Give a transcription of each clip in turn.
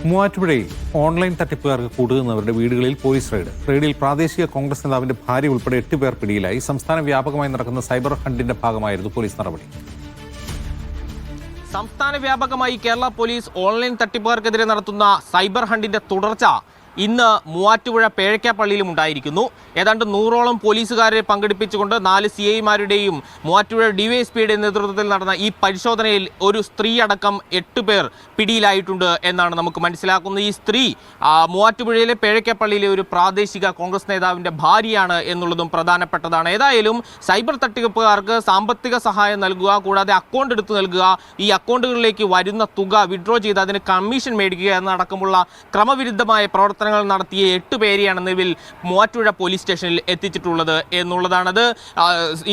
മൂവാറ്റുപുഴയിൽ ഓൺലൈൻ തട്ടിപ്പുകാർക്ക് കൂടുന്നവരുടെ വീടുകളിൽ പോലീസ് റെയ്ഡിൽ പ്രാദേശിക കോൺഗ്രസ് നേതാവിന്റെ ഭാര്യ ഉൾപ്പെടെ 8 പേർ പിടിയിലായി. സംസ്ഥാന വ്യാപകമായി നടക്കുന്ന സൈബർ ഹണ്ടിന്റെ ഭാഗമായിരുന്നു പോലീസ് നടപടി. സംസ്ഥാന വ്യാപകമായി കേരള പോലീസ് ഓൺലൈൻ തട്ടിപ്പുകാർക്കെതിരെ നടത്തുന്ന സൈബർ ഹണ്ടിന്റെ തുടർച്ച ഇന്ന് മൂവാറ്റുപുഴ പേഴയ്ക്കാപ്പള്ളിയിലും ഉണ്ടായിരിക്കുന്നു. ഏതാണ്ട് 100ഓളം പോലീസുകാരെ പങ്കെടുപ്പിച്ചുകൊണ്ട് 4 CI-മാരുടെയും മൂവാറ്റുപുഴ DYSPയുടെയും നേതൃത്വത്തിൽ നടന്ന ഈ പരിശോധനയിൽ ഒരു സ്ത്രീ അടക്കം 8 പേർ പിടിയിലായിട്ടുണ്ട് എന്നാണ് നമുക്ക് മനസ്സിലാക്കുന്നത്. ഈ സ്ത്രീ മൂവാറ്റുപുഴയിലെ പേഴയ്ക്കാപ്പള്ളിയിലെ ഒരു പ്രാദേശിക കോൺഗ്രസ് നേതാവിൻ്റെ ഭാര്യയാണ് എന്നുള്ളതും പ്രധാനപ്പെട്ടതാണ്. ഏതായാലും സൈബർ തട്ടിപ്പുകാർക്ക് സാമ്പത്തിക സഹായം നൽകുക, കൂടാതെ അക്കൗണ്ട് എടുത്തു നൽകുക, ഈ അക്കൗണ്ടുകളിലേക്ക് വരുന്ന തുക വിഡ്രോ ചെയ്ത് അതിന് കമ്മീഷൻ മേടിക്കുക എന്നടക്കമുള്ള ക്രമവിരുദ്ധമായ പ്രവർത്തനങ്ങൾ നടത്തിയ 8 പേരെയാണ് നിലവിൽ മൂവാറ്റുപുഴ പോലീസ് സ്റ്റേഷനിൽ എത്തിച്ചിട്ടുള്ളത് എന്നുള്ളതാണത്.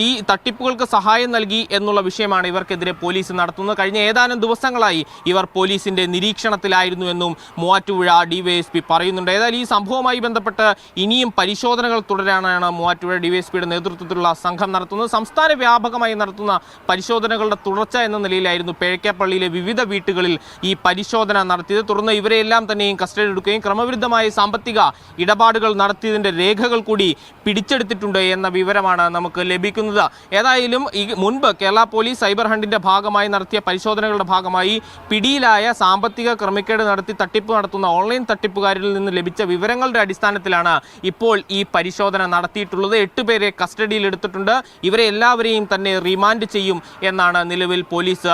ഈ തട്ടിപ്പുകൾക്ക് സഹായം നൽകി എന്നുള്ള വിഷയമാണ് ഇവർക്കെതിരെ പോലീസ് നടത്തുന്നത്. കഴിഞ്ഞ ഏതാനും ദിവസങ്ങളായി ഇവർ പോലീസിന്റെ നിരീക്ഷണത്തിലായിരുന്നു എന്നും മൂവാറ്റുപുഴ DYSP പറയുന്നുണ്ട്. ഏതായാലും ഈ സംഭവവുമായി ബന്ധപ്പെട്ട് ഇനിയും പരിശോധനകൾ തുടരാനാണ് മൂവാറ്റുപുഴ DYSPയുടെ നേതൃത്വത്തിലുള്ള സംഘം നടത്തുന്നത്. സംസ്ഥാന വ്യാപകമായി നടത്തുന്ന പരിശോധനകളുടെ തുടർച്ച എന്ന നിലയിലായിരുന്നു പേഴയ്ക്കാപ്പള്ളിയിലെ വിവിധ വീട്ടുകളിൽ ഈ പരിശോധന നടത്തിയത്. തുടർന്ന് ഇവരെല്ലാം തന്നെയും കസ്റ്റഡി എടുക്കുകയും ക്രമവിരുദ്ധമായ സാമ്പത്തിക ഇടപാടുകൾ നടത്തിയതിന്റെ രേഖകൾ കൂടി പിടിച്ചെടുത്തിട്ടുണ്ട് എന്ന വിവരമാണ് നമുക്ക് ലഭിക്കുന്നത്. ഏതായാലും മുൻപ് കേരള പോലീസ് സൈബർ ഹണ്ടിന്റെ ഭാഗമായി നടത്തിയ പരിശോധനകളുടെ ഭാഗമായി പിടിയിലായ സാമ്പത്തിക ക്രമക്കേട് നടത്തി തട്ടിപ്പ് നടത്തുന്ന ഓൺലൈൻ തട്ടിപ്പുകാരിൽ നിന്ന് ലഭിച്ച വിവരങ്ങളുടെ അടിസ്ഥാനത്തിലാണ് ഇപ്പോൾ ഈ പരിശോധന നടത്തിയിട്ടുള്ളത്. 8 പേരെ കസ്റ്റഡിയിൽ എടുത്തിട്ടുണ്ട്. ഇവരെ എല്ലാവരെയും തന്നെ റിമാൻഡ് ചെയ്യും എന്നാണ് നിലവിൽ പോലീസ്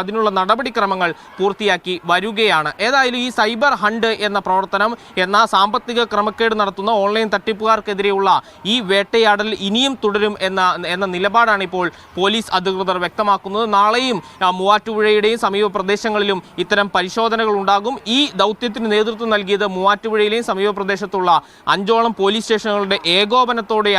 അതിനുള്ള നടപടിക്രമങ്ങൾ പൂർത്തിയാക്കി വരികയാണ്. ഏതായാലും ഈ സൈബർ ഹണ്ട് എന്ന പ്രവർത്തനം എന്ന സാമ്പത്തിക ക്രമക്കേട് നടത്തുന്ന ഓൺലൈൻ തട്ടിപ്പുകാർക്കെതിരെയുള്ള ഈ വേട്ടയാടൽ ഇനിയും തുടരും എന്ന നിലപാടാണ് ഇപ്പോൾ പോലീസ് അധികൃതർ വ്യക്തമാക്കുന്നത്. നാളെയും മൂവാറ്റുപുഴയുടെയും സമീപ പ്രദേശങ്ങളിലും ഇത്തരം പരിശോധനകൾ ഉണ്ടാകും. ഈ ദൗത്യത്തിന് നേതൃത്വം നൽകിയത് മൂവാറ്റുപുഴയിലെയും സമീപ പ്രദേശത്തുള്ള 5ഓളം പോലീസ് സ്റ്റേഷനുകളുടെ ഏകോപനത്തോടെ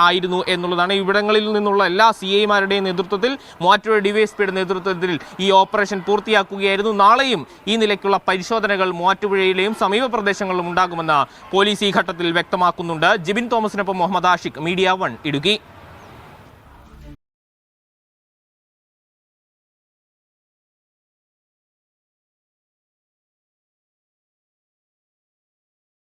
ആയിരുന്നു എന്നുള്ളതാണ്. ഇവിടങ്ങളിൽ നിന്നുള്ള എല്ലാ CI-മാരുടെയും നേതൃത്വത്തിൽ മൂവാറ്റുപുഴ DYSPയുടെ നേതൃത്വത്തിൽ ഈ ഓപ്പറേഷൻ പൂർത്തിയാക്കുകയായിരുന്നു. നാളെയും ഈ നിലയ്ക്കുള്ള പരിശോധനകൾ മൂവാറ്റുപുഴയിലെയും സമീപ പ്രദേശങ്ങളിലും ഉണ്ടാകുമെന്ന് പോലീസ് ഈ ഘട്ടത്തിൽ വ്യക്തമാക്കുന്നുണ്ട്. ജിബിൻ തോമസിനൊപ്പം മുഹമ്മദ് ആഷിഖ്, മീഡിയ 1 ഇടുക്കി.